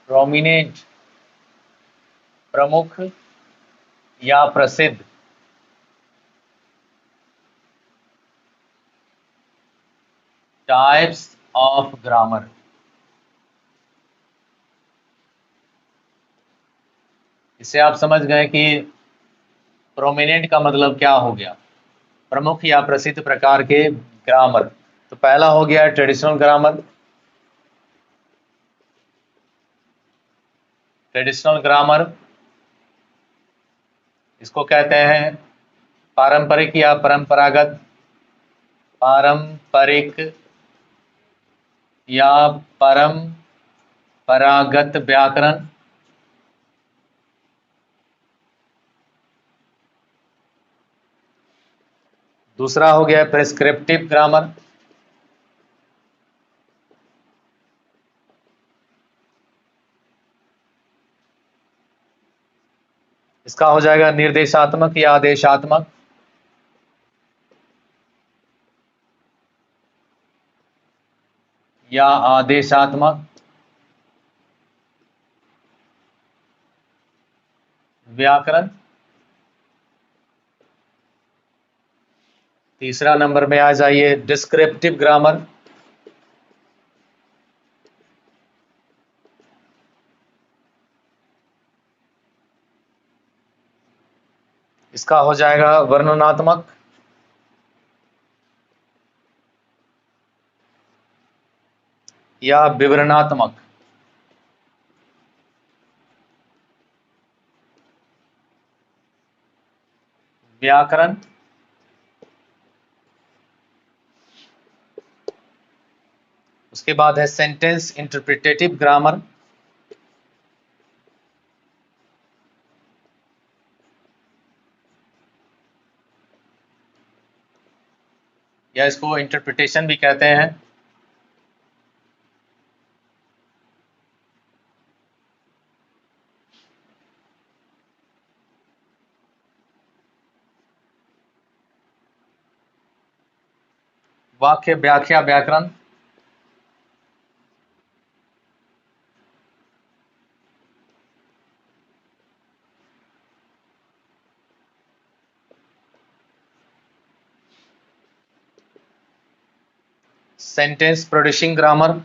Prominent प्रमुख या प्रसिद्ध। Types of grammar. इससे आप समझ गए कि प्रोमिनेंट का मतलब क्या हो गया, प्रमुख या प्रसिद्ध प्रकार के ग्रामर। तो पहला हो गया ट्रेडिशनल ग्रामर। ट्रेडिशनल ग्रामर इसको कहते हैं पारंपरिक या परंपरागत, पारंपरिक या परंपरागत व्याकरण। दूसरा हो गया प्रेस्क्रिप्टिव ग्रामर। इसका हो जाएगा निर्देशात्मक या आदेशात्मक। या आदेशात्मक व्याकरण। तीसरा नंबर में आ जाइए डिस्क्रिप्टिव ग्रामर। इसका हो जाएगा वर्णनात्मक। या विवरणात्मक। व्याकरण। उसके बाद है सेंटेंस इंटरप्रिटेटिव ग्रामर। या इसको इंटरप्रिटेशन भी कहते हैं। वाक्य व्याख्या व्याकरण। Sentence producing grammar.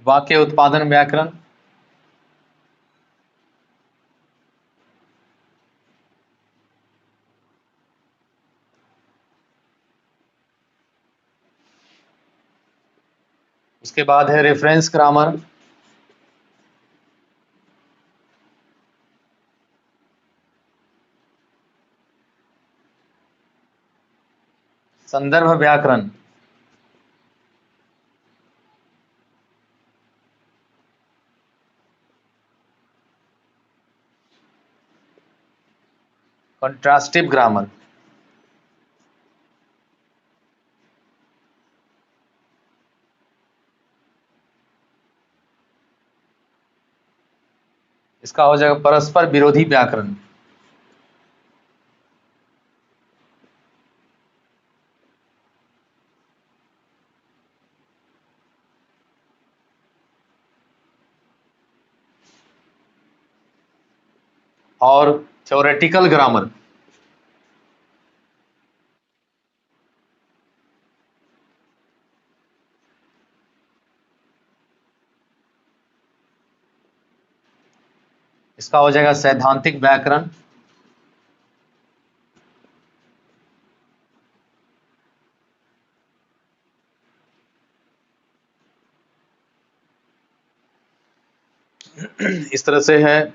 वाक्य उत्पादन व्याकरण। उसके बाद है रेफरेंस ग्रामर। संदर्भ व्याकरण। कंट्रास्टिव ग्रामर। इसका हो जाएगा परस्पर विरोधी व्याकरण। और थ्योरेटिकल ग्रामर। इसका हो जाएगा सैद्धांतिक व्याकरण। इस तरह से है,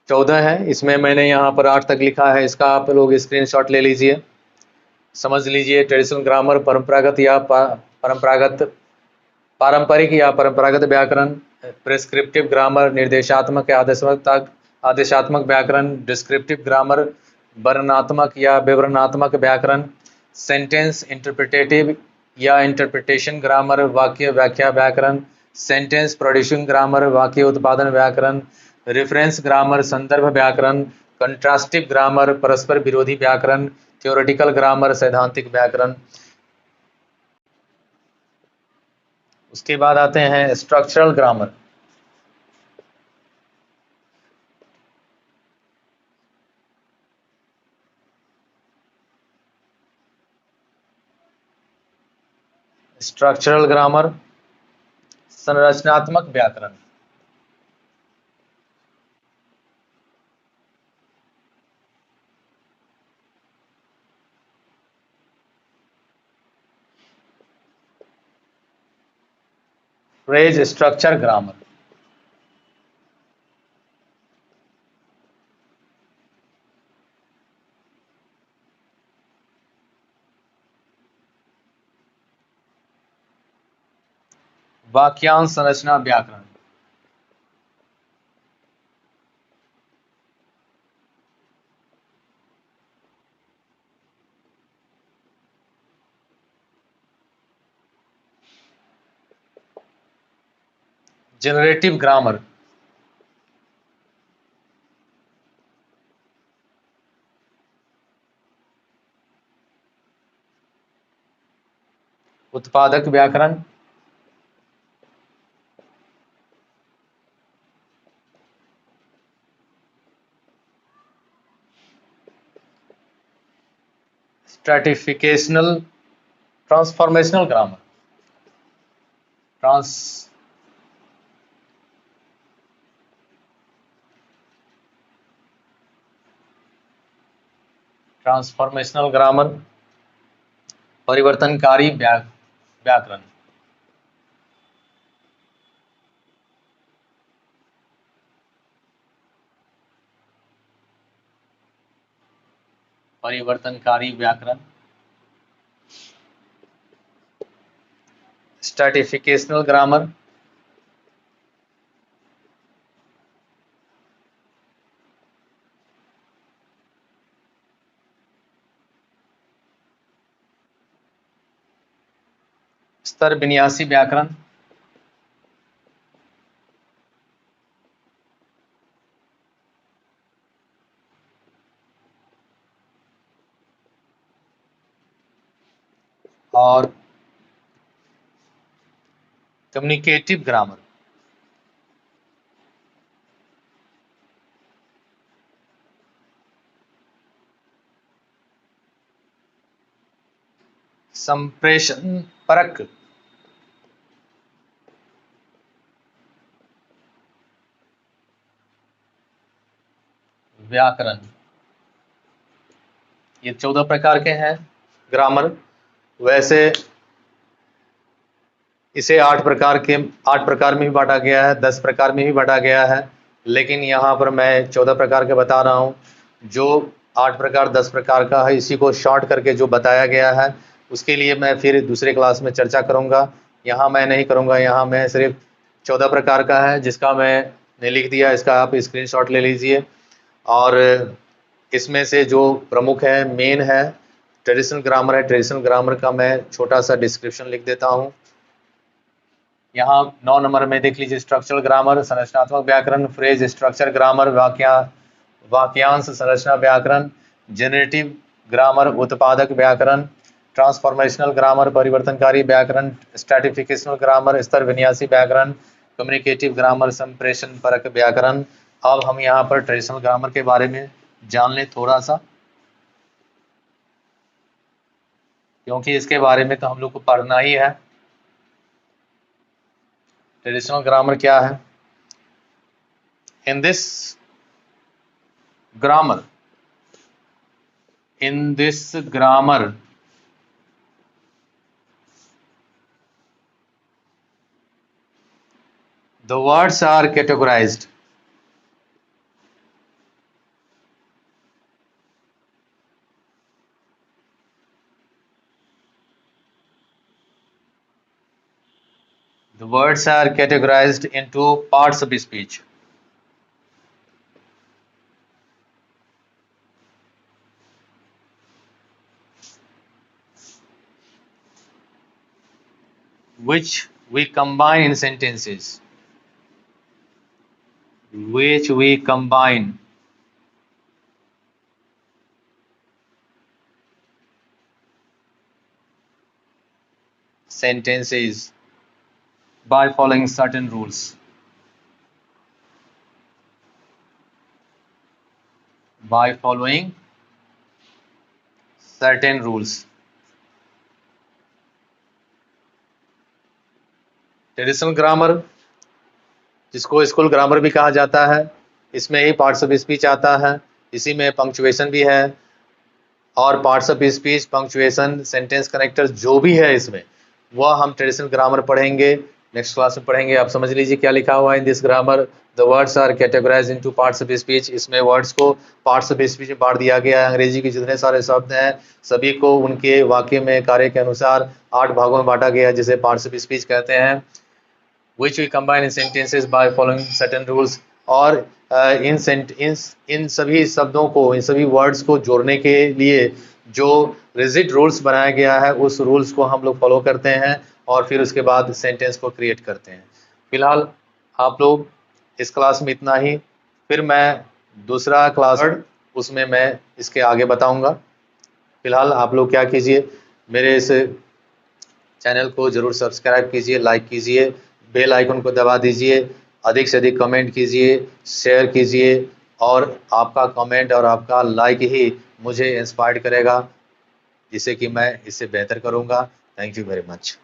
14 है। इसमें मैंने यहाँ पर 8 तक लिखा है, इसका आप लोग स्क्रीनशॉट ले लीजिए, समझ लीजिए। ट्रेडिशनल ग्रामर, परंपरागत या पारंपरिक या परंपरागत व्याकरण, प्रेस्क्रिप्टिव ग्रामर, निर्देशात्मक या आदेशात्मक व्याकरण, डिस्क्रिप्टिव ग्रामर, वर्णनात्मक या विवरणात्मक व्याकरण, सेंटेंस इंटरप्रिटेटिव या इंटरप्रिटेशन ग्रामर, वाक्य व्याख्या व्याकरण, सेंटेंस प्रोड्यूसिंग ग्रामर वाक्य उत्पादन व्याकरण, रेफरेंस ग्रामर संदर्भ व्याकरण, कंट्रास्टिव ग्रामर परस्पर विरोधी व्याकरण, थ्योरेटिकल ग्रामर सैद्धांतिक व्याकरण। उसके बाद आते हैं स्ट्रक्चरल ग्रामर। स्ट्रक्चरल ग्रामर संरचनात्मक व्याकरण। Phrase structure grammar. वाक्यांश संरचना व्याकरण। Generative grammar. उत्पादक व्याकरण। स्ट्रैटिफिकेशनल ट्रांसफॉर्मेशनल ग्रामर। ट्रांसफॉर्मेशनल ग्रामर परिवर्तनकारी व्याकरण। परिवर्तनकारी व्याकरण। स्ट्रैटिफिकेशनल ग्रामर स्तर विन्यासी व्याकरण। और कम्युनिकेटिव ग्रामर। संप्रेषण परक व्याकरण। ये 14 प्रकार के हैं ग्रामर। वैसे इसे 8 प्रकार में भी बांटा गया है, 10 प्रकार में भी बांटा गया है, लेकिन यहाँ पर मैं 14 प्रकार के बता रहा हूँ। जो 8 प्रकार 10 प्रकार का है, इसी को शॉर्ट करके जो बताया गया है, उसके लिए मैं फिर दूसरे क्लास में चर्चा करूँगा। यहाँ मैं नहीं करूँगा, यहाँ मैं सिर्फ 14 प्रकार का है जिसका मैंने लिख दिया, इसका आप स्क्रीनशॉट ले लीजिए। और इसमें से जो प्रमुख है, मेन है, ट्रेडिशनल ग्रामर है। ट्रेडिशनल ग्रामर का मैं छोटा सा डिस्क्रिप्शन लिख देता हूँ। यहाँ 9 नंबर में देख लीजिए, स्ट्रक्चरल ग्रामर संरचनात्मक व्याकरण, फ्रेज स्ट्रक्चर ग्रामर वाक्यांश संरचना व्याकरण, जनरेटिव ग्रामर उत्पादक व्याकरण, ट्रांसफॉर्मेशनल ग्रामर परिवर्तनकारी व्याकरण, स्ट्रैटिफिकेशनल ग्रामर स्तर विन्यासी व्याकरण, कम्युनिकेटिव ग्रामर संप्रेषण परक व्याकरण। अब हम यहाँ पर ट्रेडिशनल ग्रामर के बारे में जान लें थोड़ा सा, क्योंकि इसके बारे में तो हम लोग को पढ़ना ही है। ट्रेडिशनल ग्रामर क्या है? In this grammar the words are categorized into parts of speech. Which we combine in sentences, which we combine sentences by following certain rules. By following certain rules. Traditional grammar, जिसको school grammar भी कहा जाता है, इसमें ही parts of speech आता है, इसी में पंक्चुएशन भी है, और parts of speech, punctuation, sentence connectors जो भी है इसमें, वह हम ट्रेडिशनल ग्रामर पढ़ेंगे, नेक्स्ट क्लास में पढ़ेंगे। आप समझ लीजिए क्या लिखा हुआ है in this grammar. The words are categorise into parts of speech. इसमें वर्ड्स को पार्ट्स ऑफ स्पीच में बांट दिया गया है। अंग्रेजी के जितने सारे शब्द हैं सभी को उनके वाक्य में कार्य के अनुसार 8 भागों में बांटा गया है, जिसे पार्ट्स ऑफ स्पीच कहते हैं। which we combine in sentences by following certain rules। और इन सभी शब्दों को, इन सभी वर्ड्स को जोड़ने के लिए जो रिजिड रूल्स बनाया गया है, उस रूल्स को हम लोग फॉलो करते हैं और फिर उसके बाद सेंटेंस को क्रिएट करते हैं। फिलहाल आप लोग इस क्लास में इतना ही, फिर मैं दूसरा क्लास उसमें मैं इसके आगे बताऊंगा। फिलहाल आप लोग क्या कीजिए, मेरे इस चैनल को जरूर सब्सक्राइब कीजिए, लाइक कीजिए, बेल आइकन को दबा दीजिए, अधिक से अधिक कमेंट कीजिए, शेयर कीजिए, और आपका कमेंट और आपका लाइक ही मुझे इंस्पायर करेगा, जिससे कि मैं इससे बेहतर करूंगा। Thank you very much.